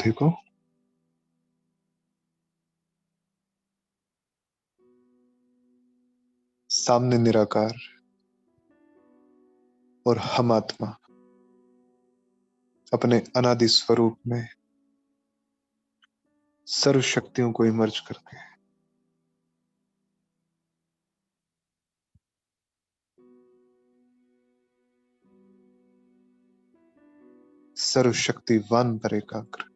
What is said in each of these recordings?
बुद्धि को सामने निराकार और हम आत्मा अपने अनादि स्वरूप में सर्व शक्तियों को इमर्ज करके सर्वशक्तिवान पर एकाग्र।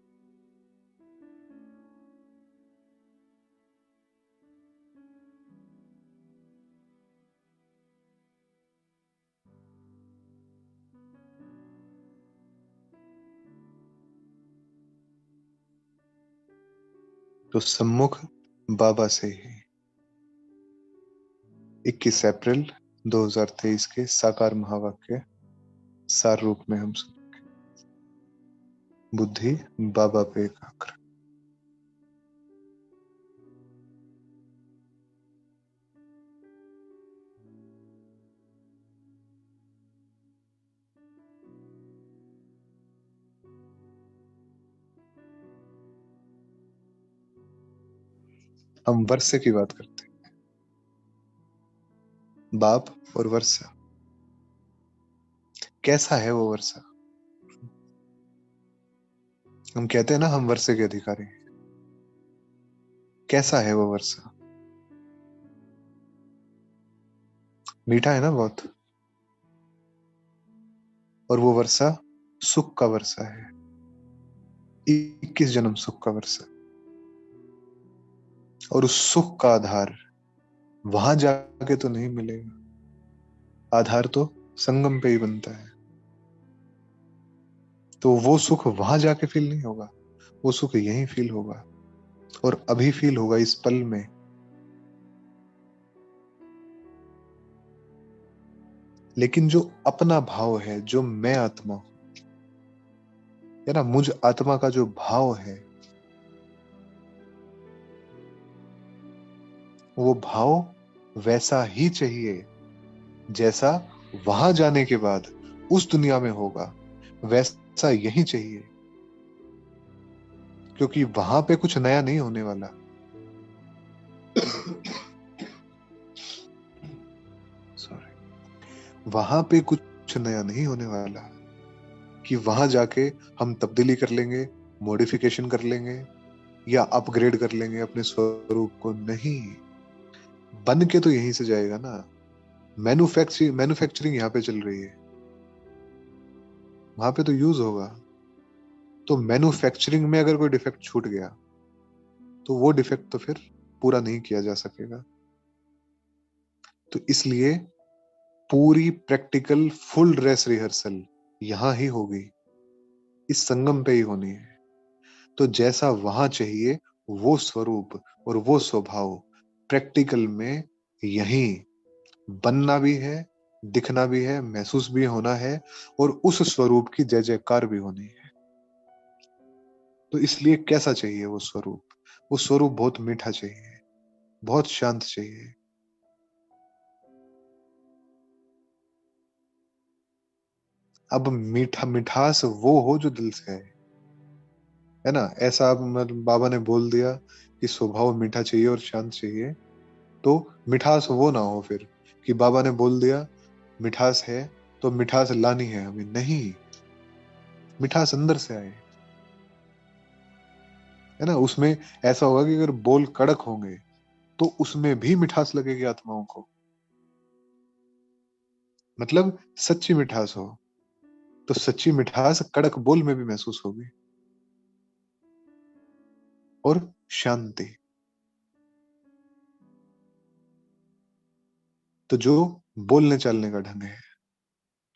तो सम्मुख बाबा से ही 21 अप्रैल 2023 के साकार महावाक्य सार रूप में हम सुन बुद्धि बाबा पे एकाग्र। हम वर्षे की बात करते हैं, बाप और वर्षा। कैसा है वो वर्षा? हम कहते हैं ना हम वर्षे के अधिकारी हैं। कैसा है वो वर्षा? मीठा है ना बहुत। और वो वर्षा सुख का वर्षा है, 21 जन्म सुख का वर्षा। और उस सुख का आधार वहां जाके तो नहीं मिलेगा, आधार तो संगम पे ही बनता है। तो वो सुख वहां जाके फील नहीं होगा, वो सुख यहीं फील होगा और अभी फील होगा इस पल में। लेकिन जो अपना भाव है, जो मैं आत्मा हूं, है ना, मुझ आत्मा का जो भाव है, वो भाव वैसा ही चाहिए जैसा वहां जाने के बाद उस दुनिया में होगा, वैसा यही चाहिए। क्योंकि वहां पे कुछ नया नहीं होने वाला। सॉरी, वहां पे कुछ नया नहीं होने वाला कि वहां जाके हम तब्दीली कर लेंगे, मॉडिफिकेशन कर लेंगे या अपग्रेड कर लेंगे अपने स्वरूप को। नहीं, बन के तो यहीं से जाएगा ना। मैन्युफैक्चरिंग यहाँ पे चल रही है, वहां पे तो यूज होगा। तो मैन्युफैक्चरिंग में अगर कोई डिफेक्ट छूट गया तो वो डिफेक्ट तो फिर पूरा नहीं किया जा सकेगा। तो इसलिए पूरी प्रैक्टिकल फुल ड्रेस रिहर्सल यहां ही होगी, इस संगम पे ही होनी है। तो जैसा वहां चाहिए वो स्वरूप और वो स्वभाव प्रैक्टिकल में यहीं बनना भी है, दिखना भी है, महसूस भी होना है और उस स्वरूप की जय जयकार भी होनी है। तो इसलिए कैसा चाहिए वो स्वरूप? वो स्वरूप बहुत मीठा चाहिए, बहुत शांत चाहिए। अब मीठा मिठास वो हो जो दिल से है ना। ऐसा अब बाबा ने बोल दिया कि स्वभाव मीठा चाहिए और शांत चाहिए, तो मिठास वो ना हो फिर कि बाबा ने बोल दिया मिठास है तो मिठास लानी है हमें। नहीं, मिठास अंदर से आए, है ना। उसमें ऐसा होगा कि अगर बोल कड़क होंगे तो उसमें भी मिठास लगेगी आत्माओं को। मतलब सच्ची मिठास हो तो सच्ची मिठास कड़क बोल में भी महसूस होगी। और शांति, तो जो बोलने चालने का ढंग है,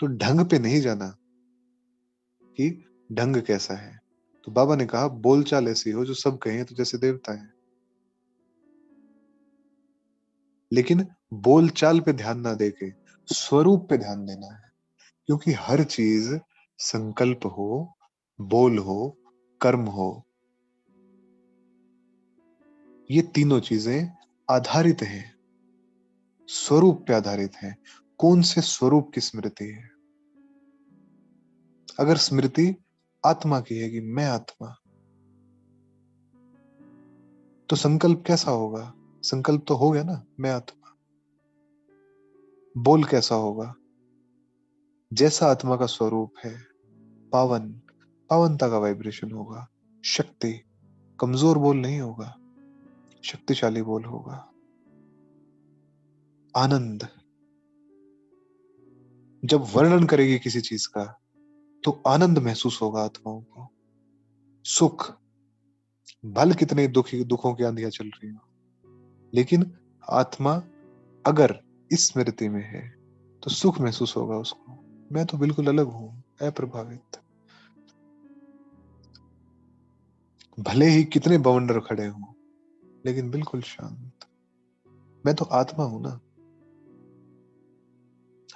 तो ढंग पे नहीं जाना कि ढंग कैसा है। तो बाबा ने कहा बोलचाल ऐसी हो जो सब कहें तो जैसे देवता है। लेकिन बोलचाल पे ध्यान ना देके स्वरूप पे ध्यान देना है। क्योंकि हर चीज संकल्प हो, बोल हो, कर्म हो, ये तीनों चीजें आधारित हैं, स्वरूप पे आधारित हैं। कौन से स्वरूप की स्मृति है? अगर स्मृति आत्मा की है कि मैं आत्मा, तो संकल्प कैसा होगा? संकल्प तो हो गया ना, मैं आत्मा। बोल कैसा होगा? जैसा आत्मा का स्वरूप है, पावन, पावनता का वाइब्रेशन होगा। शक्ति, कमजोर बोल नहीं होगा, शक्तिशाली बोल होगा। आनंद, जब वर्णन करेगी किसी चीज का तो आनंद महसूस होगा आत्माओं को। सुख, भल कितने दुखी दुखों की आंधियां चल रही हो, लेकिन आत्मा अगर इस स्मृति में है तो सुख महसूस होगा उसको। मैं तो बिल्कुल अलग हूं, अप्रभावित। भले ही कितने बवंडर खड़े हों, लेकिन बिल्कुल शांत। मैं तो आत्मा हूं ना।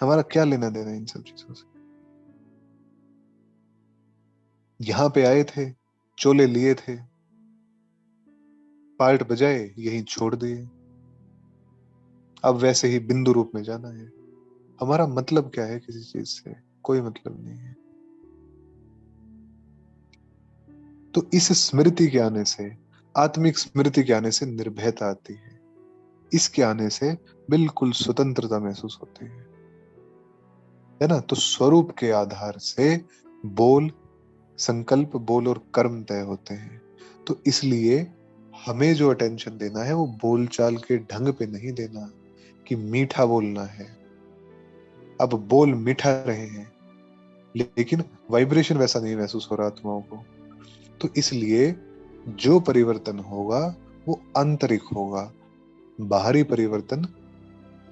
हमारा क्या लेना देना इन सब चीजों से? यहां पे आए थे, चोले लिए थे, पार्ट बजाए, यहीं छोड़ दिए। अब वैसे ही बिंदु रूप में जाना है। हमारा मतलब क्या है किसी चीज से? कोई मतलब नहीं है। तो इस स्मृति के आने से, आत्मिक स्मृति के आने से निर्भयता आती है। इसके आने से बिल्कुल स्वतंत्रता महसूस होती है ना। तो स्वरूप के आधार से बोल, संकल्प, बोल और कर्म तय होते हैं। तो इसलिए हमें जो अटेंशन देना है वो बोलचाल के ढंग पे नहीं देना कि मीठा बोलना है। अब बोल मीठा रहे हैं, लेकिन वाइब्रेशन वैसा नहीं महसूस हो रहा आत्माओं को। तो इसलिए जो परिवर्तन होगा वो आंतरिक होगा। बाहरी परिवर्तन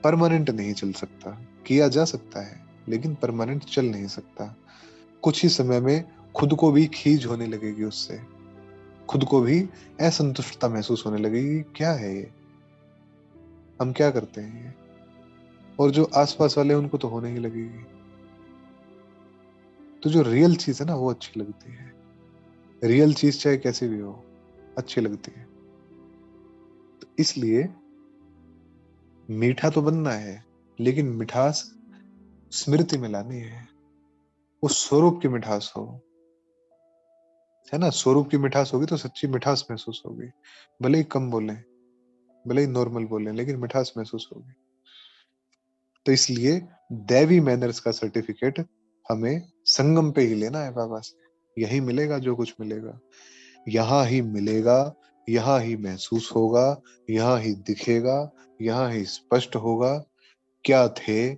परमानेंट नहीं चल सकता। किया जा सकता है, लेकिन परमानेंट चल नहीं सकता। कुछ ही समय में खुद को भी खीज होने लगेगी उससे, खुद को भी असंतुष्टता महसूस होने लगेगी। क्या है ये, हम क्या करते हैं ये? और जो आसपास वाले हैं, उनको तो होने ही लगेगी। तो जो रियल चीज है ना, वो अच्छी लगती है। रियल चीज चाहे कैसी भी हो, अच्छी लगती है। तो इसलिए मीठा तो बनना है, लेकिन मिठास स्मृति में लानी है। वो स्वरूप की मिठास हो, है ना। स्वरूप की मिठास होगी तो सच्ची मिठास महसूस होगी। भले ही कम बोले, भले ही नॉर्मल बोले, लेकिन मिठास महसूस होगी। तो इसलिए दैवी मैनर्स का सर्टिफिकेट हमें संगम पे ही लेना है बाबा से। यही मिलेगा जो कुछ मिलेगा, यहाँ ही मिलेगा, यहाँ ही महसूस होगा, यहाँ ही दिखेगा, यहाँ ही स्पष्ट होगा। क्या थे,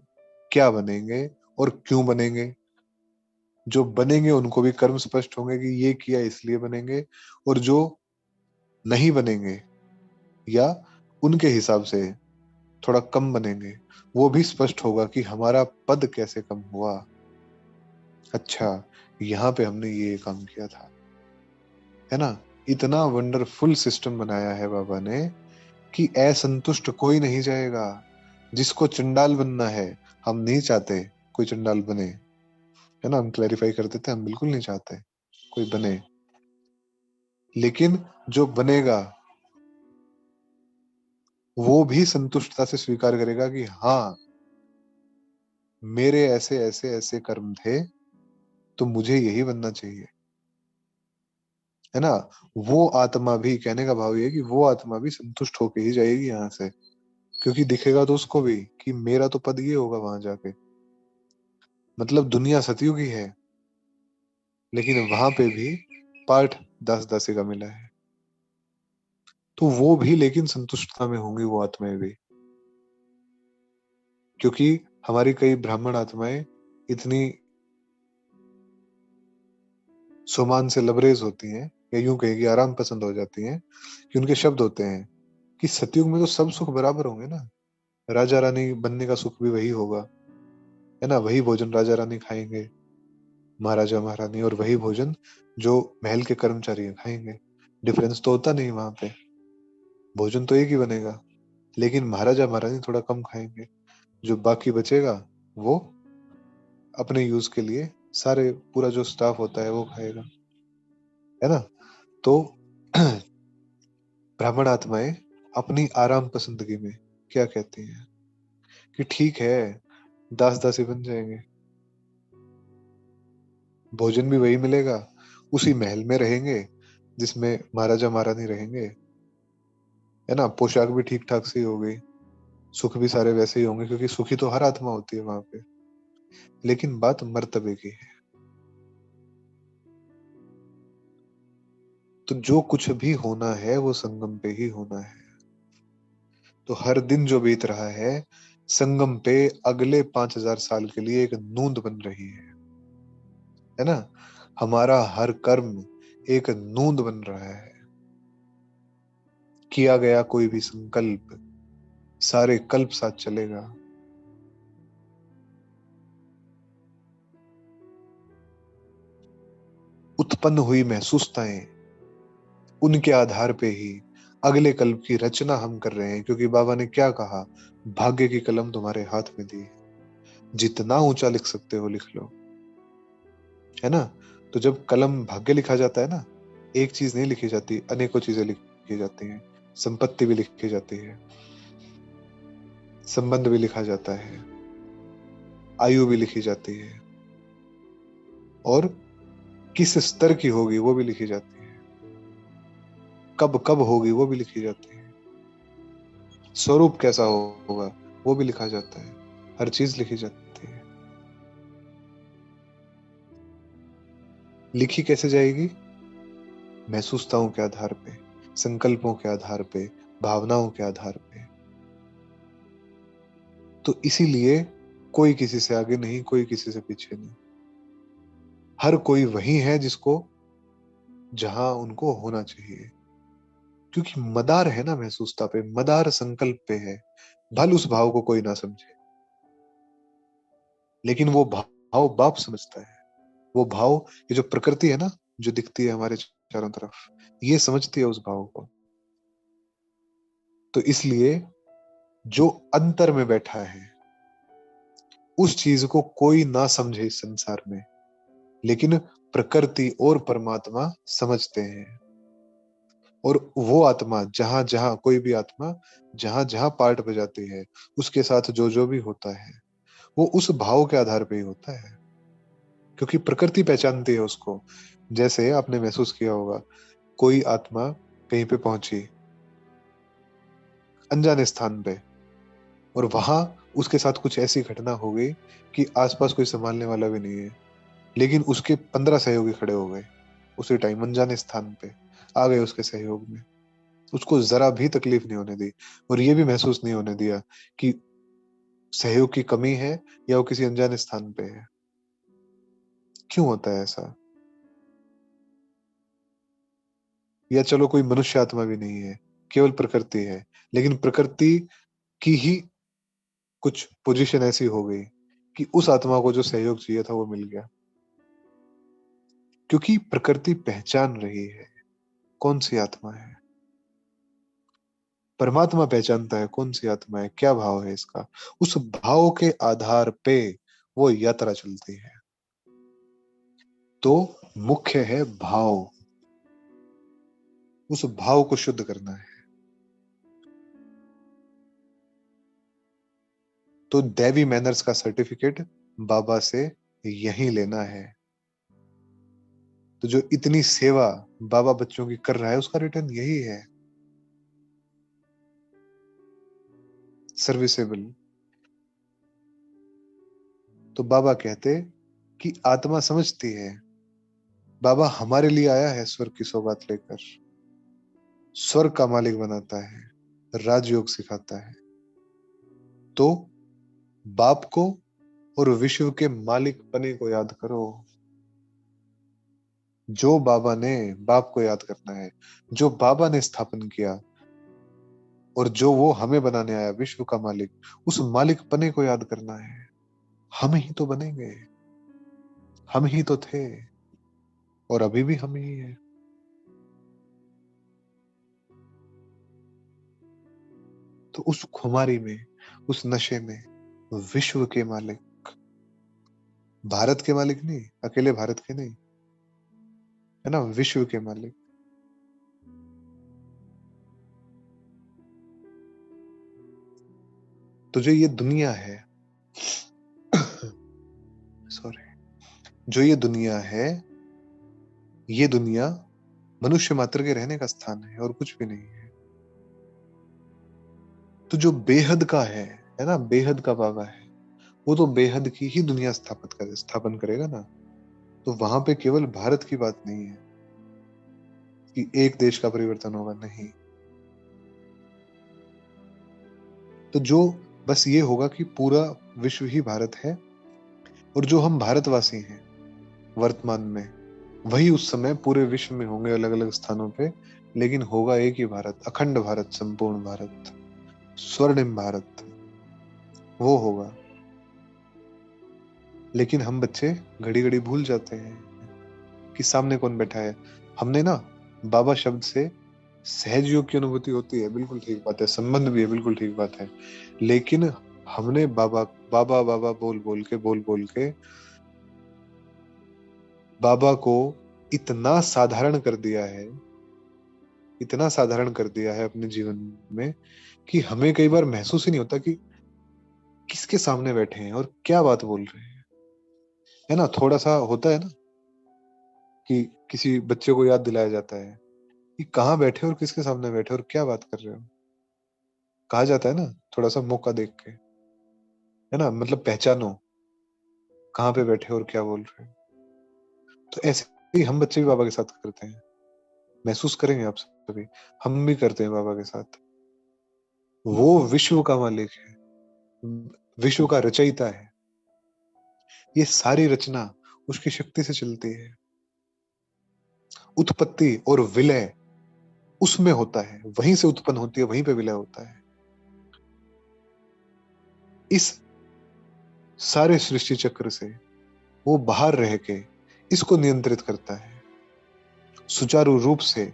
क्या बनेंगे और क्यों बनेंगे। जो बनेंगे उनको भी कर्म स्पष्ट होंगे कि ये किया इसलिए बनेंगे, और जो नहीं बनेंगे या उनके हिसाब से थोड़ा कम बनेंगे, वो भी स्पष्ट होगा कि हमारा पद कैसे कम हुआ। अच्छा, यहाँ पे हमने ये काम किया था, है ना। इतना वंडरफुल सिस्टम बनाया है बाबा ने कि असंतुष्ट कोई नहीं जाएगा। जिसको चंडाल बनना है, हम नहीं चाहते कोई चंडाल बने, है ना। हम क्लैरिफाई कर देते हैं, हम बिल्कुल नहीं चाहते कोई बने। लेकिन जो बनेगा वो भी संतुष्टता से स्वीकार करेगा कि हाँ, मेरे ऐसे ऐसे ऐसे कर्म थे, तो मुझे यही बनना चाहिए, है ना। वो आत्मा भी, कहने का भाव ये है कि वो आत्मा भी संतुष्ट होके ही जाएगी यहाँ से। क्योंकि दिखेगा तो उसको भी कि मेरा तो पद ये होगा वहां जाके। मतलब दुनिया सतयुगी है, लेकिन वहां पे भी पाठ दास दासी का मिला है। तो वो भी लेकिन संतुष्टता में होंगी, वो आत्माएं भी। क्योंकि हमारी कई ब्राह्मण आत्माएं इतनी सुमान से लबरेज होती हैं, या यूं कहें कि आराम पसंद हो जाती हैं, कि उनके शब्द होते हैं कि सतयुग में तो सब सुख बराबर होंगे ना। राजा रानी बनने का सुख भी वही होगा, है ना। वही भोजन राजा रानी खाएंगे, महाराजा महारानी, और वही भोजन जो महल के कर्मचारी हैं खाएंगे। डिफरेंस तो होता नहीं वहां पे, भोजन तो एक ही बनेगा। लेकिन महाराजा महारानी थोड़ा कम खाएंगे, जो बाकी बचेगा वो अपने यूज के लिए सारे, पूरा जो स्टाफ होता है वो खाएगा, है ना। तो ब्राह्मण आत्माएं अपनी आराम पसंदगी में क्या कहती हैं कि ठीक है, दास दासी बन जाएंगे, भोजन भी वही मिलेगा, उसी महल में रहेंगे जिसमें महाराजा महारानी रहेंगे, है ना, पोशाक भी ठीक ठाक सी हो गई, सुख भी सारे वैसे ही होंगे, क्योंकि सुखी तो हर आत्मा होती है वहां पे। लेकिन बात मर्तबे की है। तो जो कुछ भी होना है वो संगम पे ही होना है। तो हर दिन जो बीत रहा है संगम पे, अगले 5,000 साल के लिए एक नूंद बन रही है ना। हमारा हर कर्म एक नूंद बन रहा है। किया गया कोई भी संकल्प सारे कल्प साथ चलेगा। उत्पन्न हुई महसूसताएं, उनके आधार पे ही अगले कल्प की रचना हम कर रहे हैं। क्योंकि बाबा ने क्या कहा, भाग्य की कलम तुम्हारे हाथ में दी है, जितना ऊंचा लिख सकते हो लिख लो, है ना। तो जब कलम भाग्य लिखा जाता है ना, एक चीज नहीं लिखी जाती, अनेकों चीजें लिखी जाती हैं। संपत्ति भी लिखी जाती है, संबंध भी लिखा जाता है, आयु भी लिखी जाती है, और किस स्तर की होगी वो भी लिखी जाती है, कब कब होगी वो भी लिखी जाती है, स्वरूप कैसा होगा वो भी लिखा जाता है। हर चीज लिखी जाती है। लिखी कैसे जाएगी? महसूसताओं के आधार पे, संकल्पों के आधार पे, भावनाओं के आधार पे। तो इसीलिए कोई किसी से आगे नहीं, कोई किसी से पीछे नहीं। हर कोई वही है जिसको, जहां उनको होना चाहिए। क्योंकि मदार है ना महसूसता पे, मदार संकल्प पे है। भल उस भाव को कोई ना समझे, लेकिन वो भाव बाप समझता है। वो भाव, ये जो प्रकृति है ना, जो दिखती है हमारे चारों तरफ, ये समझती है उस भाव को। तो इसलिए जो अंतर में बैठा है, उस चीज को कोई ना समझे इस संसार में, लेकिन प्रकृति और परमात्मा समझते हैं। और वो आत्मा जहां जहां, कोई भी आत्मा जहां जहां पार्ट बजाती है, उसके साथ जो जो भी होता है वो उस भाव के आधार पे ही होता है। क्योंकि प्रकृति पहचानती है उसको। जैसे आपने महसूस किया होगा, कोई आत्मा कहीं पे पहुंची अनजाने स्थान पे, और वहां उसके साथ कुछ ऐसी घटना हो गई कि आसपास कोई संभालने वाला भी नहीं है, लेकिन उसके 15 सहयोगी खड़े हो गए उसी टाइम अनजाने स्थान पे, आ गए उसके सहयोग में। उसको जरा भी तकलीफ नहीं होने दी, और ये भी महसूस नहीं होने दिया कि सहयोग की कमी है या वो किसी अनजाने स्थान पे है। क्यों होता है ऐसा? या चलो कोई मनुष्य आत्मा भी नहीं है, केवल प्रकृति है, लेकिन प्रकृति की ही कुछ पोजीशन ऐसी हो गई कि उस आत्मा को जो सहयोग चाहिए था वो मिल गया। क्योंकि प्रकृति पहचान रही है कौन सी आत्मा है। परमात्मा पहचानता है कौन सी आत्मा है, क्या भाव है इसका। उस भाव के आधार पे वो यात्रा चलती है। तो मुख्य है भाव, उस भाव को शुद्ध करना है। तो दैवी मैनर्स का सर्टिफिकेट बाबा से यही लेना है। तो जो इतनी सेवा बाबा बच्चों की कर रहा है, उसका रिटर्न यही है, सर्विसेबल। तो बाबा कहते कि आत्मा समझती है, बाबा हमारे लिए आया है स्वर्ग की सौगात लेकर, स्वर्ग का मालिक बनाता है, राजयोग सिखाता है। तो बाप को और विश्व के मालिक पने को याद करो। जो बाबा ने, बाप को याद करना है, जो बाबा ने स्थापन किया, और जो वो हमें बनाने आया विश्व का मालिक, उस मालिक पने को याद करना है। हम ही तो बनेंगे, हम ही तो थे, और अभी भी हम ही है। तो उस खुमारी में, उस नशे में, विश्व के मालिक, भारत के मालिक नहीं, अकेले भारत के नहीं, है ना, विश्व के मालिक। तो जो ये दुनिया है सॉरी, जो ये दुनिया है, ये दुनिया मनुष्य मात्र के रहने का स्थान है और कुछ भी नहीं है। तो जो बेहद का है ना, बेहद का बाबा है, वो तो बेहद की ही दुनिया स्थापन करेगा ना। तो वहां पे केवल भारत की बात नहीं है कि एक देश का परिवर्तन होगा, नहीं। तो जो बस ये होगा कि पूरा विश्व ही भारत है, और जो हम भारतवासी हैं वर्तमान में, वही उस समय पूरे विश्व में होंगे, अलग अलग स्थानों पे, लेकिन होगा एक ही भारत, अखंड भारत, संपूर्ण भारत, स्वर्णिम भारत, वो होगा। लेकिन हम बच्चे घड़ी घड़ी भूल जाते हैं कि सामने कौन बैठा है। हमने ना बाबा शब्द से सहज योग की अनुभूति होती है, बिल्कुल ठीक बात है, संबंध भी है, बिल्कुल ठीक बात है, लेकिन हमने बाबा बाबा बाबा बोल बोल के बाबा को इतना साधारण कर दिया है, इतना साधारण कर दिया है अपने जीवन में, कि हमें कई बार महसूस ही नहीं होता कि किसके सामने बैठे हैं और क्या बात बोल रहे हैं। है ना, थोड़ा सा होता है ना कि किसी बच्चे को याद दिलाया जाता है कि कहाँ बैठे और किसके सामने बैठे और क्या बात कर रहे हो, कहा जाता है ना, थोड़ा सा मौका देख के, है ना, मतलब पहचानो कहाँ पे बैठे और क्या बोल रहे हो। तो ऐसे ही हम बच्चे भी बाबा के साथ करते हैं, महसूस करेंगे आप सभी, हम भी करते हैं बाबा के साथ। वो विश्व का मालिक है, विश्व का रचयिता है, ये सारी रचना उसकी शक्ति से चलती है। उत्पत्ति और विलय उसमें होता है, वहीं से उत्पन्न होती है, वहीं पे विलय होता है। इस सारे सृष्टि चक्र से वो बाहर रह के इसको नियंत्रित करता है, सुचारू रूप से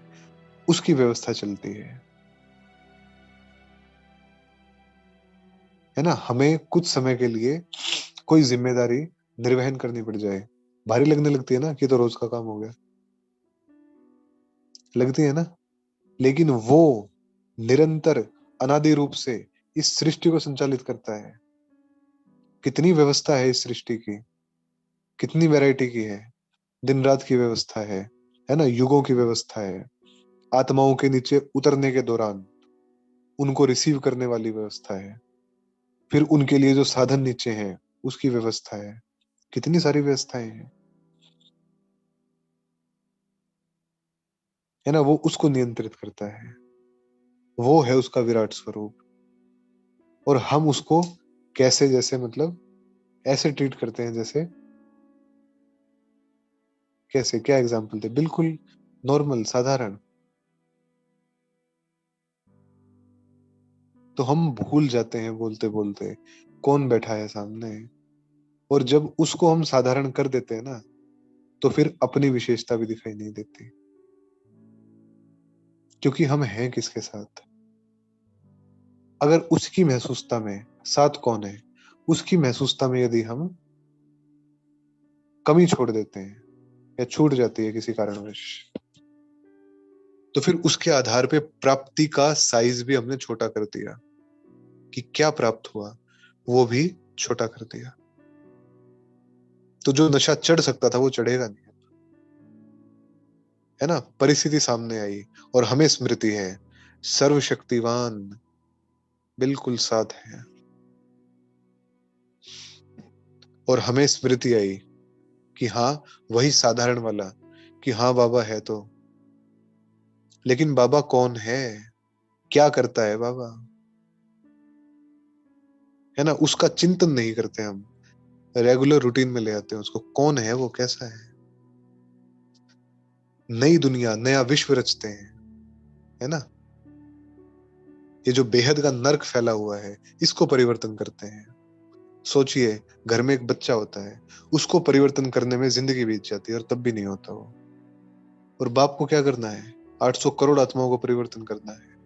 उसकी व्यवस्था चलती है ना। हमें कुछ समय के लिए कोई जिम्मेदारी निर्वहन करनी पड़ जाए, भारी लगने लगती है ना कि तो रोज का काम हो गया, लगती है ना, लेकिन वो निरंतर अनादि रूप से इस सृष्टि को संचालित करता है। कितनी व्यवस्था है इस सृष्टि की, कितनी वैरायटी की है, दिन रात की व्यवस्था है ना, युगों की व्यवस्था है, आत्माओं के नीचे उतरने के दौरान उनको रिसीव करने वाली व्यवस्था है, फिर उनके लिए जो साधन नीचे हैं उसकी व्यवस्था है, कितनी सारी व्यवस्थाएं हैं, है ना। वो उसको नियंत्रित करता है, वो है उसका विराट स्वरूप। और हम उसको कैसे, जैसे मतलब ऐसे ट्रीट करते हैं, जैसे कैसे, क्या एग्जाम्पल दे, बिल्कुल नॉर्मल साधारण। तो हम भूल जाते हैं बोलते बोलते कौन बैठा है सामने, और जब उसको हम साधारण कर देते हैं ना, तो फिर अपनी विशेषता भी दिखाई नहीं देती, क्योंकि हम हैं किसके साथ। अगर उसकी महसूसता में साथ कौन है, उसकी महसूसता में यदि हम कमी छोड़ देते हैं या छूट जाती है किसी कारणवश, तो फिर उसके आधार पे प्राप्ति का साइज भी हमने छोटा कर दिया, कि क्या प्राप्त हुआ वो भी छोटा कर दिया। तो जो नशा चढ़ सकता था वो चढ़ेगा नहीं, है ना। परिस्थिति सामने आई और हमें स्मृति है, सर्वशक्तिवान बिल्कुल साथ है, और हमें स्मृति आई कि हाँ, वही साधारण वाला, कि हाँ बाबा है तो, लेकिन बाबा कौन है, क्या करता है बाबा, है ना, उसका चिंतन नहीं करते हम, रेगुलर रूटीन में ले आते हैं उसको, कौन है वो, कैसा है। नई दुनिया, नया विश्व रचते हैं, है ना। ये जो बेहद का नर्क फैला हुआ है, इसको परिवर्तन करते हैं। सोचिए, घर में एक बच्चा होता है, उसको परिवर्तन करने में जिंदगी बीत जाती है और तब भी नहीं होता वो। और बाप को क्या करना है, 800 करोड़ आत्माओं को परिवर्तन करना है,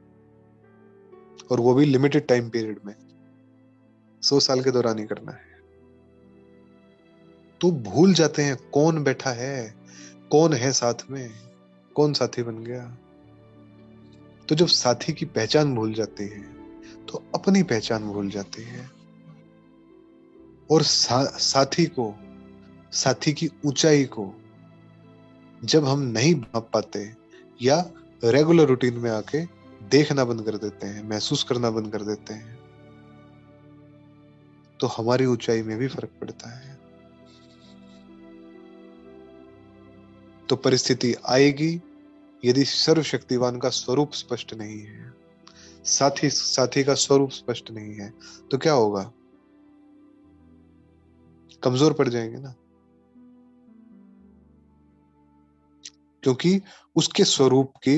और वो भी लिमिटेड टाइम पीरियड में, 100 साल के दौरान ही करना है। तो भूल जाते हैं कौन बैठा है, कौन है साथ में, कौन साथी बन गया। तो जब साथी की पहचान भूल जाती है, तो अपनी पहचान भूल जाती है। और साथी को, साथी की ऊंचाई को जब हम नहीं भाप पाते, या रेगुलर रूटीन में आके देखना बंद कर देते हैं, महसूस करना बंद कर देते हैं, तो हमारी ऊंचाई में भी फर्क पड़ता है। तो परिस्थिति आएगी यदि सर्वशक्तिवान का स्वरूप स्पष्ट नहीं है, साथी का स्वरूप स्पष्ट नहीं है, तो क्या होगा? कमजोर पड़ जाएंगे ना, क्योंकि उसके स्वरूप की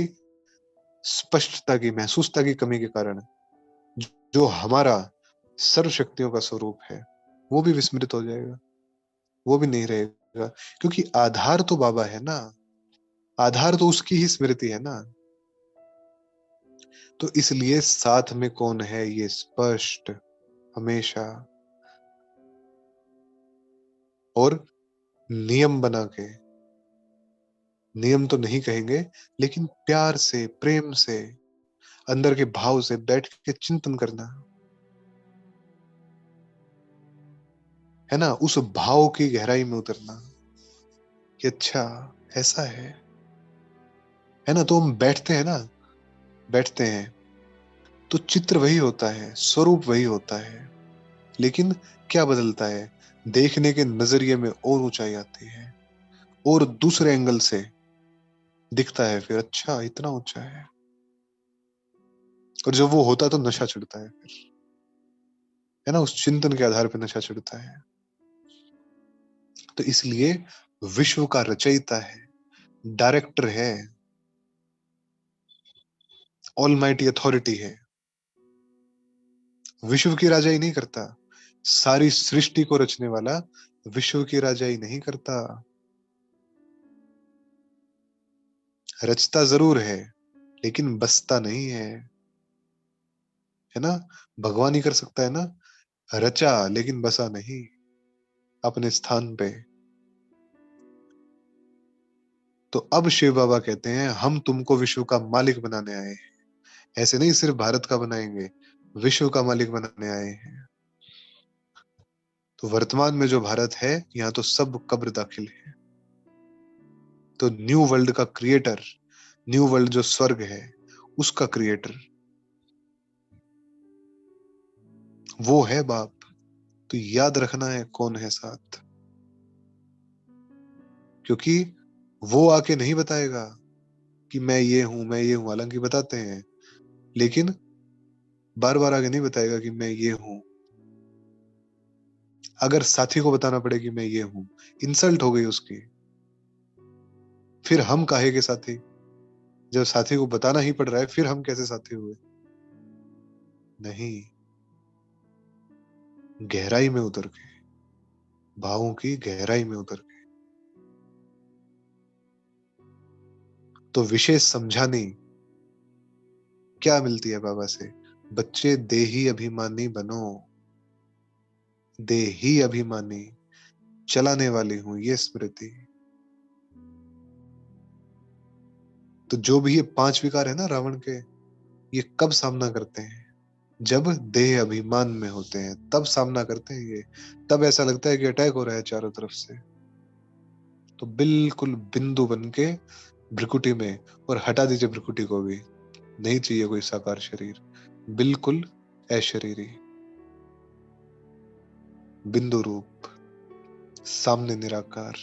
स्पष्टता की, महसूसता की कमी के कारण जो हमारा सर्वशक्तियों का स्वरूप है वो भी विस्मृत हो जाएगा, वो भी नहीं रहेगा, क्योंकि आधार तो बाबा है ना, आधार तो उसकी ही स्मृति है ना। तो इसलिए साथ में कौन है ये स्पष्ट हमेशा, और नियम बना के, नियम तो नहीं कहेंगे लेकिन प्यार से, प्रेम से, अंदर के भाव से बैठ के चिंतन करना है ना, उस भाव की गहराई में उतरना कि अच्छा ऐसा है ना। तो हम बैठते हैं ना, बैठते हैं तो चित्र वही होता है, स्वरूप वही होता है, लेकिन क्या बदलता है? देखने के नजरिए में और ऊंचाई आती है, और दूसरे एंगल से दिखता है फिर, अच्छा इतना ऊंचा है। और जब वो होता है तो नशा चढ़ता है फिर, है ना, उस चिंतन के आधार पर नशा चढ़ता है। तो इसलिए विश्व का रचयिता है, डायरेक्टर है, ऑलमाइटी अथॉरिटी है, विश्व की राजाई नहीं करता। सारी सृष्टि को रचने वाला विश्व की राजाई नहीं करता, रचता जरूर है लेकिन बसता नहीं है ना। भगवान ही कर सकता है ना, रचा लेकिन बसा नहीं अपने स्थान पे। तो अब शिव बाबा कहते हैं हम तुमको विश्व का मालिक बनाने आए हैं, ऐसे नहीं सिर्फ भारत का बनाएंगे, विश्व का मालिक बनाने आए हैं। तो वर्तमान में जो भारत है यहाँ तो सब कब्र दाखिल है। तो न्यू वर्ल्ड का क्रिएटर, न्यू वर्ल्ड जो स्वर्ग है उसका क्रिएटर वो है बाप। तो याद रखना है कौन है साथ, क्योंकि वो आके नहीं बताएगा कि मैं ये हूं, मैं ये हूं, हालांकि बताते हैं, लेकिन बार बार आगे नहीं बताएगा कि मैं ये हूं। अगर साथी को बताना पड़े कि मैं ये हूं, इंसल्ट हो गई उसकी, फिर हम काहे के साथी? जब साथी को बताना ही पड़ रहा है फिर हम कैसे साथी हुए? नहीं, गहराई में उतर के, भावों की गहराई में उतर के। तो विशेष समझानी क्या मिलती है बाबा से? बच्चे देही अभिमानी बनो, देही अभिमानी, चलाने वाली हूं ये स्मृति। तो जो भी ये पांच विकार है ना रावण के, ये कब सामना करते हैं? जब देह अभिमान में होते हैं तब सामना करते हैं ये। तब ऐसा लगता है कि अटैक हो रहा है चारों तरफ से। तो बिल्कुल बिंदु बन के भ्रिकुटी में, और हटा दीजिए भ्रिकुटी को भी, नहीं चाहिए कोई साकार शरीर, बिल्कुल अशरीरी, बिंदु रूप, सामने निराकार,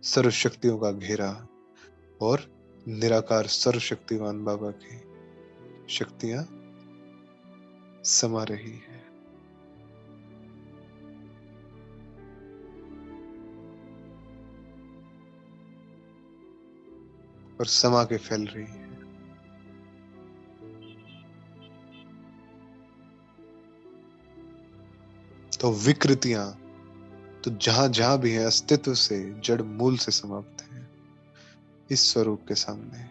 सर्वशक्तियों का घेरा, और निराकार सर्वशक्तिवान बाबा की शक्तियां समा रही है। और समा के फैल रही है। तो विकृतियां तो जहां जहां भी है अस्तित्व से, जड़ मूल से समाप्त है इस स्वरूप के सामने।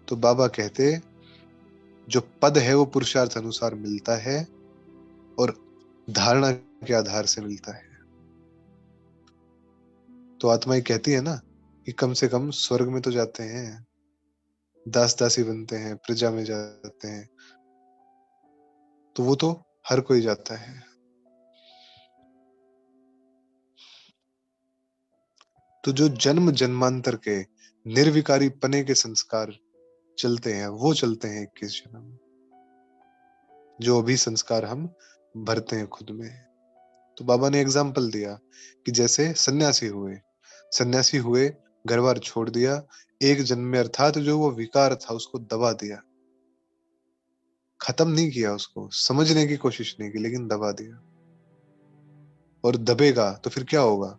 तो बाबा कहते जो पद है वो पुरुषार्थ अनुसार मिलता है और धारणा के आधार से मिलता है। तो आत्माएं कहती है ना कि कम से कम स्वर्ग में तो जाते हैं, दास दासी बनते हैं, प्रजा में जाते हैं, तो वो तो हर कोई जाता है। तो जो जन्म जन्मांतर के निर्विकारी पने के संस्कार चलते हैं वो चलते हैं 21 जन्म, जो अभी संस्कार हम भरते हैं खुद में। तो बाबा ने एग्जाम्पल दिया कि जैसे सन्यासी हुए, घर बार छोड़ दिया, एक जन्म में अर्थात जो वो विकार था उसको दबा दिया, खत्म नहीं किया, उसको समझने की कोशिश नहीं की, लेकिन दबा दिया। और दबेगा तो फिर क्या होगा?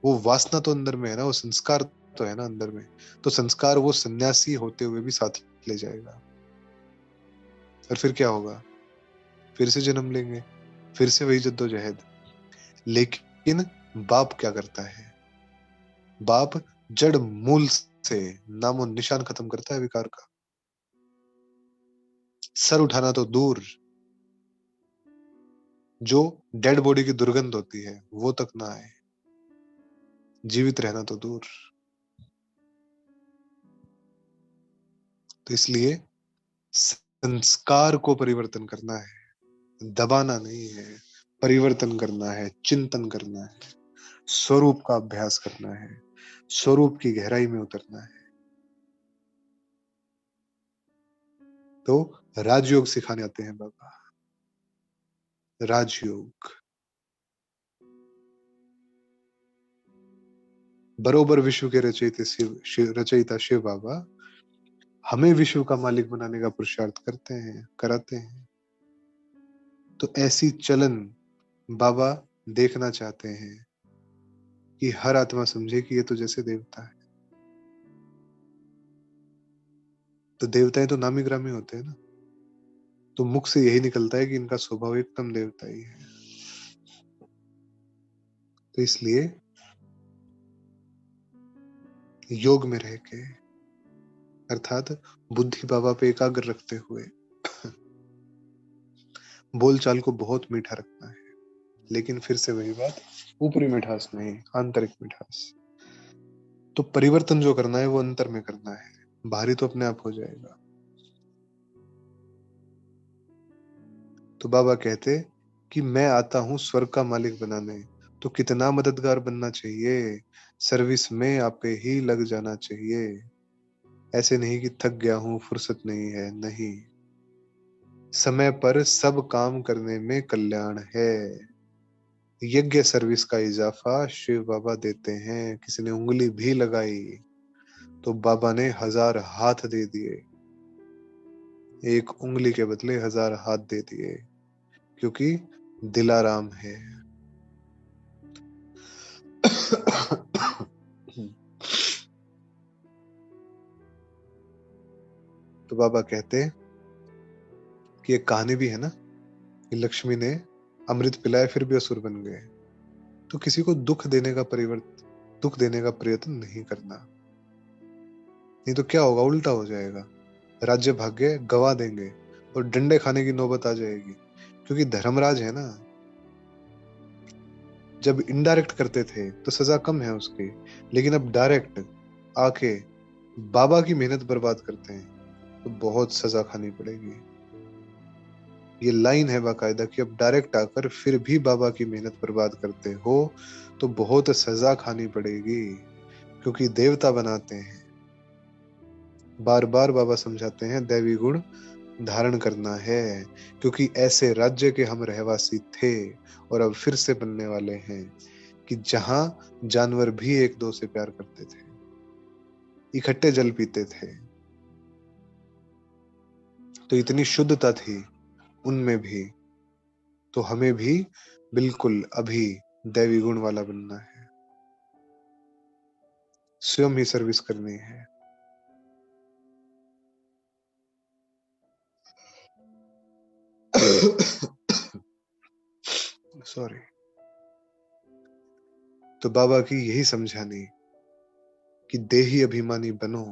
वो वासना तो अंदर में है ना, वो संस्कार तो है ना अंदर में, तो संस्कार वो सन्यासी होते हुए भी साथ ले जाएगा। और फिर क्या होगा? फिर से जन्म लेंगे, फिर से वही जद्दोजहद। लेकिन बाप क्या करता है? बाप जड़ मूल से नामो निशान खत्म करता है विकार का। सर उठाना तो दूर, जो डेड बॉडी की दुर्गंध होती है वो तक ना आए, जीवित रहना तो दूर। तो इसलिए संस्कार को परिवर्तन करना है, दबाना नहीं है, परिवर्तन करना है, चिंतन करना है, स्वरूप का अभ्यास करना है, स्वरूप की गहराई में उतरना है। तो राजयोग सिखाने आते हैं बाबा, राजयोग। बरोबर विश्व के रचयिता शिव बाबा हमें विश्व का मालिक बनाने का पुरुषार्थ करते हैं, कराते हैं। तो ऐसी चलन बाबा देखना चाहते हैं कि हर आत्मा समझे कि ये तो जैसे देवता है। तो देवताएं तो नामी ग्रामी होते हैं ना, तो मुख से यही निकलता है कि इनका स्वभाव एकदम देवता ही है। तो इसलिए योग में रह के, अर्थात बुद्धि बाबा पे एकाग्र रखते हुए, बोलचाल को बहुत मीठा रखना है। लेकिन फिर से वही बात, ऊपरी मिठास नहीं, आंतरिक मिठास। तो परिवर्तन जो करना है वो अंतर में करना है, बाहरी तो अपने आप हो जाएगा। तो बाबा कहते कि मैं आता हूं स्वर्ग का मालिक बनाने, तो कितना मददगार बनना चाहिए, सर्विस में आपे ही लग जाना चाहिए। ऐसे नहीं कि थक गया हूं, फुर्सत नहीं है, नहीं। समय पर सब काम करने में कल्याण है। यज्ञ सर्विस का इजाफा शिव बाबा देते हैं। किसी ने उंगली भी लगाई तो बाबा ने 1000 हाथ दे दिए, एक उंगली के बदले 1000 हाथ दे दिए, क्योंकि दिलाराम है। तो बाबा कहते कि एक कहानी भी है ना, कि लक्ष्मी ने अमृत पिलाया फिर भी असुर बन गए। तो किसी को दुख देने का प्रयत्न नहीं करना, नहीं तो क्या होगा? उल्टा हो जाएगा, राज्य भाग्य गवा देंगे और डंडे खाने की नौबत आ जाएगी। क्योंकि धर्मराज है ना, जब इनडायरेक्ट करते थे तो सजा कम है उसकी, लेकिन अब डायरेक्ट आके बाबा की मेहनत बर्बाद करते हैं तो बहुत सजा खानी पड़ेगी। ये लाइन है बाकायदा कि अब डायरेक्ट आकर फिर भी बाबा की मेहनत बर्बाद करते हो तो बहुत सजा खानी पड़ेगी, क्योंकि देवता बनाते हैं। बार बार बाबा समझाते हैं दैवी गुण धारण करना है, क्योंकि ऐसे राज्य के हम रहवासी थे और अब फिर से बनने वाले हैं कि जहां जानवर भी एक दो से प्यार करते थे, इकट्ठे जल पीते थे। तो इतनी शुद्धता थी उनमें भी, तो हमें भी बिल्कुल अभी दैवी गुण वाला बनना है, स्वयं ही सर्विस करनी है। सॉरी। तो बाबा की यही समझानी कि देही अभिमानी बनो।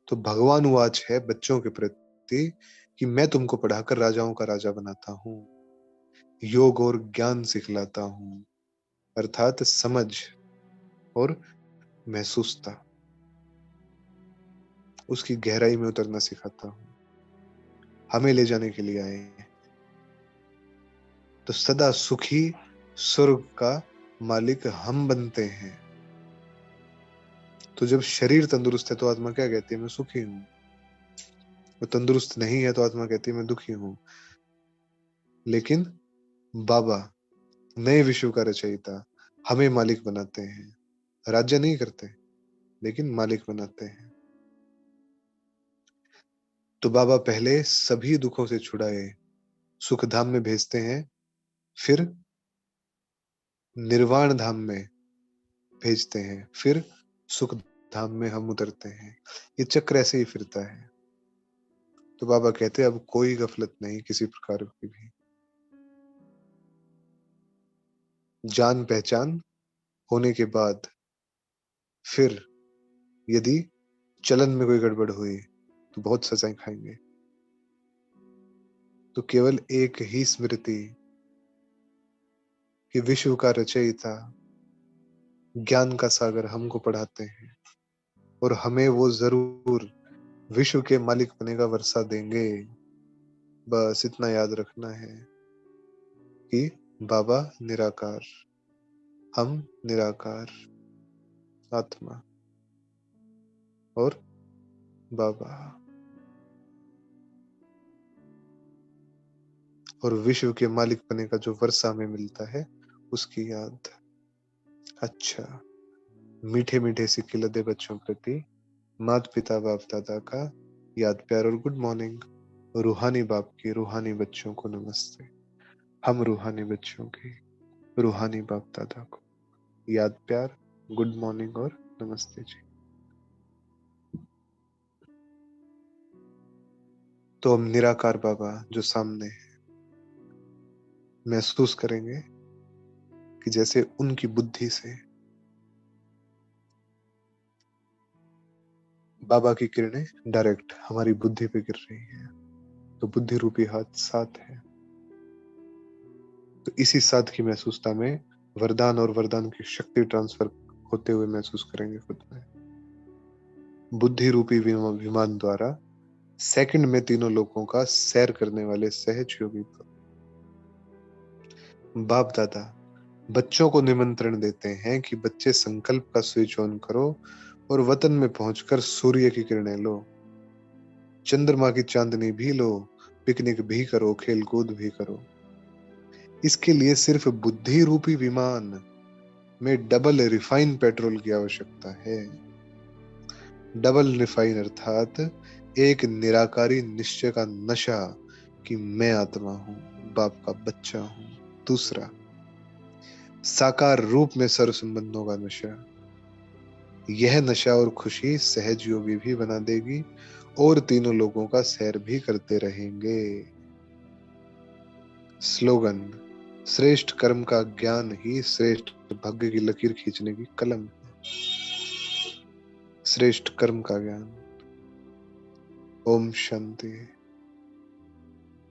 तो भगवान वाच है बच्चों के प्रति कि मैं तुमको पढ़ाकर राजाओं का राजा बनाता हूं, योग और ज्ञान सिखलाता हूं, अर्थात समझ और महसूसता, उसकी गहराई में उतरना सिखाता हूं। हमें ले जाने के लिए आए हैं। तो सदा सुखी स्वर्ग का मालिक हम बनते हैं। तो जब शरीर तंदुरुस्त है तो आत्मा क्या कहती है? मैं सुखी हूं। वो तंदुरुस्त नहीं है तो आत्मा कहती है मैं दुखी हूं। लेकिन बाबा नए विश्व का रचयिता हमें मालिक बनाते हैं। राज्य नहीं करते, लेकिन मालिक बनाते हैं। तो बाबा पहले सभी दुखों से छुड़ाए सुख धाम में भेजते हैं, फिर निर्वाण धाम में भेजते हैं, फिर सुख धाम में हम उतरते हैं। ये चक्र ऐसे ही फिरता है। तो बाबा कहते हैं अब कोई गफलत नहीं किसी प्रकार की भी। जान पहचान होने के बाद फिर यदि चलन में कोई गड़बड़ हुई तो बहुत सजाएं खाएंगे। तो केवल एक ही स्मृति कि विश्व का रचयिता ज्ञान का सागर हमको पढ़ाते हैं, और हमें वो जरूर विश्व के मालिक बनने का वर्षा देंगे। बस इतना याद रखना है कि बाबा निराकार, हम निराकार, आत्मा और बाबा, और विश्व के मालिक बनने का जो वर्षा हमें मिलता है उसकी याद। अच्छा, मीठे मीठे सिक्के लदे बच्चों प्रति माता पिता बाप दादा का याद प्यार और गुड मॉर्निंग। रूहानी बाप के रूहानी बच्चों को नमस्ते। हम रूहानी बच्चों की रूहानी बाप दादा को याद प्यार, गुड मॉर्निंग और नमस्ते जी। तो हम निराकार बाबा जो सामने है महसूस करेंगे कि जैसे उनकी बुद्धि से बाबा की किरणें डायरेक्ट हमारी बुद्धि पे गिर रही हैं। तो बुद्धि रूपी हाथ साथ है। तो इसी साथ की महसूसता में वरदान और वरदान की शक्ति ट्रांसफर होते हुए महसूस करेंगे खुद में। बुद्धि रूपी विमान द्वारा सेकंड में तीनों लोगों का सैर करने वाले सहज योगी बाप दादा बच्चों को निमंत्रण देते हैं कि बच्चे संकल्प का स्विच ऑन करो और वतन में पहुंचकर सूर्य की किरणें लो, चंद्रमा की चांदनी भी लो, पिकनिक भी करो, खेल कूद भी करो। इसके लिए सिर्फ बुद्धि रूपी विमान में डबल रिफाइन पेट्रोल की आवश्यकता है। डबल रिफाइन अर्थात एक निराकारी निश्चय का नशा कि मैं आत्मा हूं, बाप का बच्चा हूं। दूसरा, साकार रूप में सर्व संबंधों का नशा। यह नशा और खुशी सहज योगी भी बना देगी और तीनों लोगों का सैर भी करते रहेंगे। स्लोगन, श्रेष्ठ कर्म का ज्ञान ही श्रेष्ठ भाग्य की लकीर खींचने की कलम है। श्रेष्ठ कर्म का ज्ञान। ओम शांति।